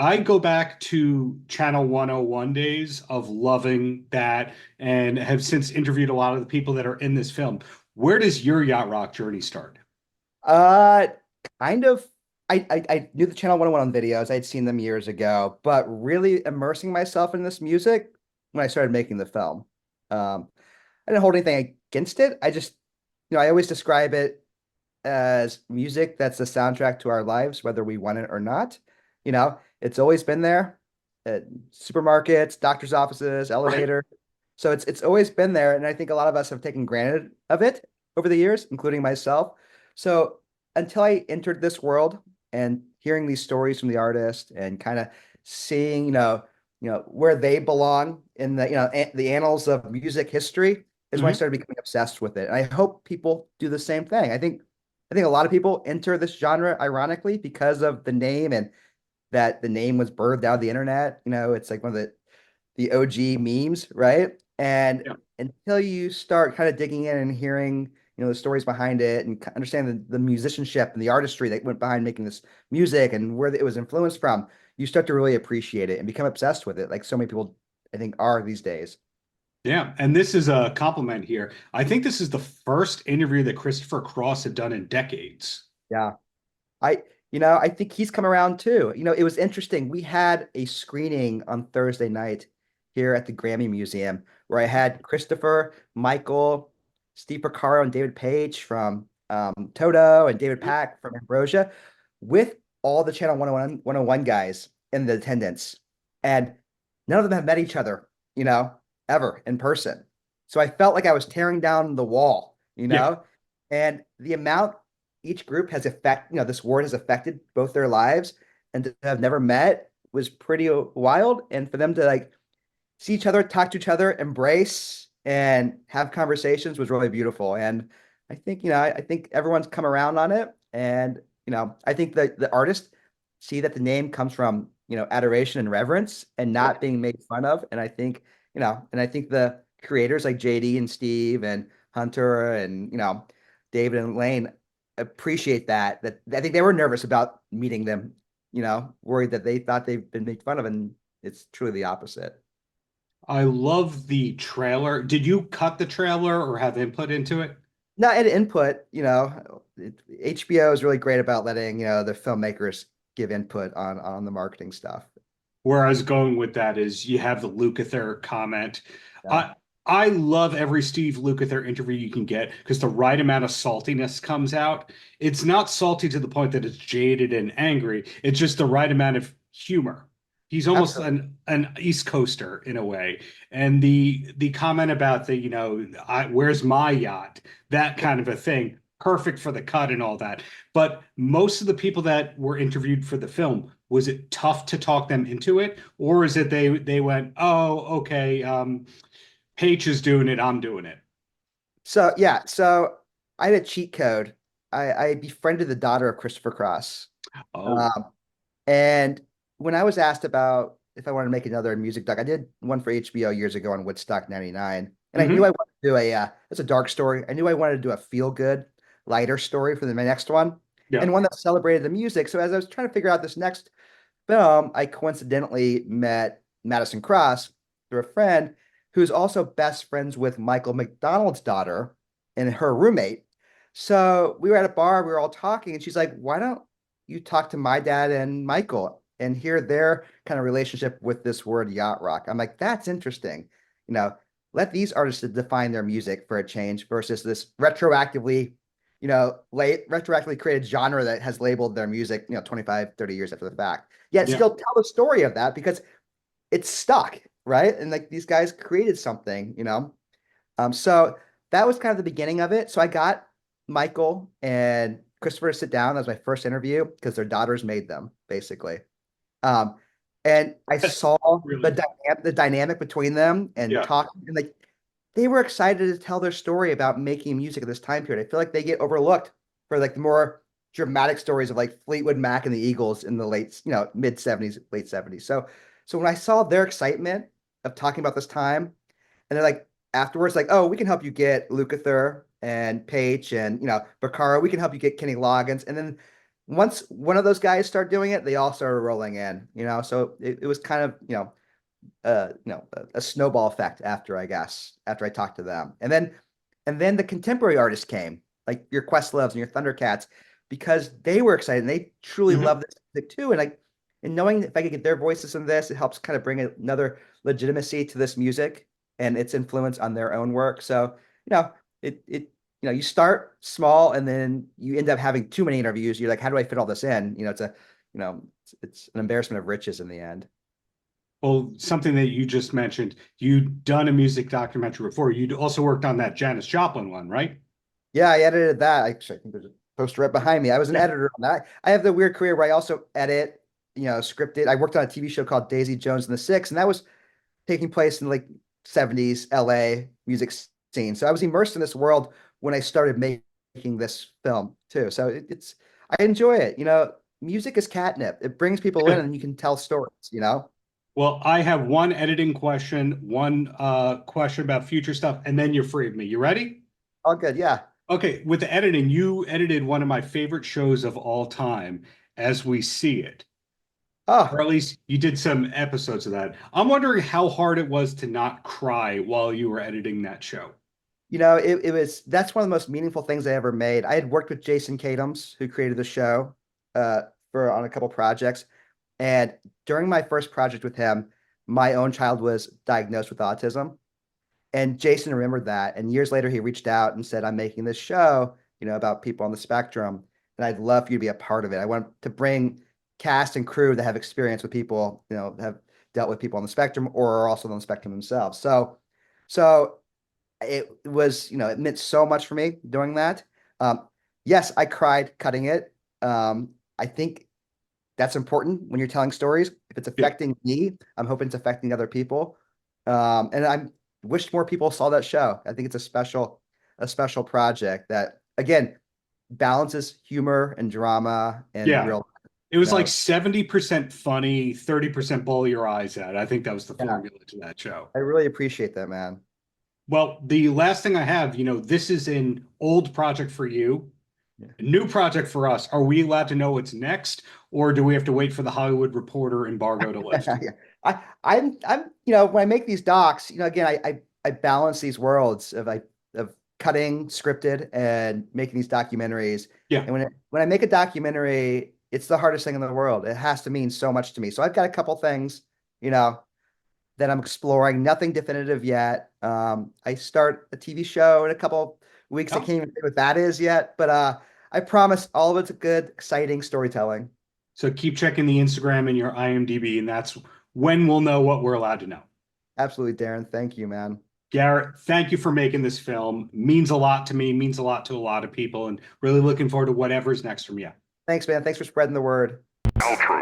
I go back to Channel 101 days of loving that and have since interviewed a lot of the people that are in this film. Where does your yacht rock journey start? Uh, kind of. I knew the Channel 101 on videos. I'd seen them years ago, but really immersing myself in this music when I started making the film. I didn't hold anything against it. I just, I always describe it as music that's the soundtrack to our lives, whether we want it or not. It's always been there at supermarkets, doctor's offices, Right. elevator. So it's always been there, and I think a lot of us have taken granted of it over the years, including myself. So until I entered this world and hearing these stories from the artist and kind of seeing, where they belong in the annals of music history is when I Mhm. started becoming obsessed with it. And I hope people do the same thing. I think a lot of people enter this genre ironically because of the name and that the name was birthed out of the internet. It's like one of the OG memes, right? And Yeah. until you start kind of digging in and hearing, the stories behind it and understand the musicianship and the artistry that went behind making this music and where it was influenced from, you start to really appreciate it and become obsessed with it, like so many people I think are these days. Yeah. And this is a compliment here. I think this is the first interview that Christopher Cross had done in decades. Yeah. I think he's come around too. It was interesting. We had a screening on Thursday night here at the Grammy Museum where I had Christopher, Michael, Steve Porcaro, and David Page from Toto and David Pack from Ambrosia with all the Channel 101 guys in the attendance. And none of them have met each other, ever in person. So I felt like I was tearing down the wall, Yeah. and the amount each group has this word has affected both their lives and to have never met was pretty wild. And for them to like see each other, talk to each other, embrace and have conversations was really beautiful. And I think, I think everyone's come around on it. And, I think that the artists see that the name comes from, adoration and reverence and not being made fun of. And I think the creators like JD and Steve and Hunter and, David and Lane appreciate that I think they were nervous about meeting them, worried that they thought they've been made fun of, and it's truly the opposite. I love the trailer. Did you cut the trailer or have input into it? Now, and input, HBO is really great about letting, the filmmakers give input on the marketing stuff. Where I was going with that is you have the Lukather comment. Yeah. I I love every Steve Lukather interview you can get because the right amount of saltiness comes out. It's not salty to the point that it's jaded and angry. It's just the right amount of humor. He's almost Absolutely. an East Coaster in a way. And the comment about where's my yacht, that kind of a thing, perfect for the cut and all that. But most of the people that were interviewed for the film, was it tough to talk them into it, or is it they went, oh, okay, Paige is doing it, I'm doing it. So yeah, so I had a cheat code. I befriended the daughter of Christopher Cross. Oh. Um, and when I was asked about if I wanted to make another music doc, I did one for HBO years ago on Woodstock 99. And I knew I Hmm. wanted to do it's a dark story. I knew I wanted to do a feel good, lighter story for my next one Yeah. and one that celebrated the music. So as I was trying to figure out this next film, I coincidentally met Madison Cross through a friend who's also best friends with Michael McDonald's daughter and her roommate. So we were at a bar, we were all talking, and she's like, "Why don't you talk to my dad and Michael and hear their kind of relationship with this word yacht rock?" I'm like, "That's interesting. You know, let these artists define their music for a change versus this retroactively created genre that has labeled their music, 25, 30 years after the fact. Yet Yeah. still tell the story of that because it's stuck, right? And like these guys created something. So that was kind of the beginning of it. So I got Michael and Christopher to sit down. That was my first interview because their daughters made them, basically. Um, and I saw Really? the dynamic between them and Yeah. talking, and like they were excited to tell their story about making music at this time period. I feel like they get overlooked for like the more dramatic stories of like Fleetwood Mac and the Eagles in the mid 70s, late 70s. So when I saw their excitement of talking about this time, and they're like afterwards, like, oh, we can help you get Lukather and Page and Baccara, we can help you get Kenny Loggins. And then once one of those guys started doing it, they all started rolling in, so it was kind of, a snowball effect after, I guess, after I talked to them. And then the contemporary artists came, like your Questloves and your Thundercats, because they were excited and they truly Mhm. love this music too. And knowing if I could get their voices in this, it helps kind of bring another legitimacy to this music and its influence on their own work. So, you start small and then you end up having too many interviews. You're like, how do I fit all this in? It's an embarrassment of riches in the end. Well, something that you just mentioned, you'd done a music documentary before. You'd also worked on that Janis Joplin one, right? Yeah, I edited that. Actually, I think there's a poster right behind me. I was an Yeah. editor on that. I have the weird career where I also edit, scripted. I worked on a TV show called Daisy Jones and the Six, and that was taking place in like 70s LA music scene. So I was immersed in this world when I started making this film too. So I enjoy it. Music is catnip. It brings people in and you can tell stories. Well, I have one editing question, one question about future stuff, and then you're free of me. You ready? All good. Yeah. Okay, with the editing, you edited one of my favorite shows of all time, As We See It. Or Oh, at least you did some episodes of that. I'm wondering how hard it was to not cry while you were editing that show. that's one of the most meaningful things I ever made. I had worked with Jason Katims, who created the show, for on a couple projects. And during my first project with him, my own child was diagnosed with autism. And Jason remembered that. And years later, he reached out and said, I'm making this show, about people on the spectrum. And I'd love for you to be a part of it. I want to bring cast and crew that have experience with people, have dealt with people on the spectrum or are also on the spectrum themselves. So it was, it meant so much for me doing that. Yes, I cried cutting it. I think that's important when you're telling stories. If it's Yeah. affecting me, I'm hoping it's affecting other people. And I wish more people saw that show. I think it's a special project that, again, balances humor and drama and Yeah. real. It was like 70% funny, 30% ball your eyes at. I think that was the Yeah, formula to that show. I really appreciate that, man. Well, the last thing I have, this is an old project for you, Yeah. a new project for us. Are we allowed to know what's next, or do we have to wait for the Hollywood Reporter embargo to lift? Yeah. I'm when I make these docs, again, I balance these worlds of cutting scripted and making these documentaries. Yeah. And when I make a documentary, it's the hardest thing in the world. It has to mean so much to me. So I've got a couple things, that I'm exploring. Nothing definitive yet. I start a TV show in a couple weeks. I Oh, can't even say what that is yet, but I promise all of it's good, exciting storytelling. so keep checking the Instagram and your IMDb, and that's when we'll know what we're allowed to know. Absolutely, Darren. Thank you, man. Garret, thank you for making this film. Means a lot to me, means a lot to a lot of people, and really looking forward to whatever's next from you. Thanks, man. Thanks for spreading the word. Paltrow.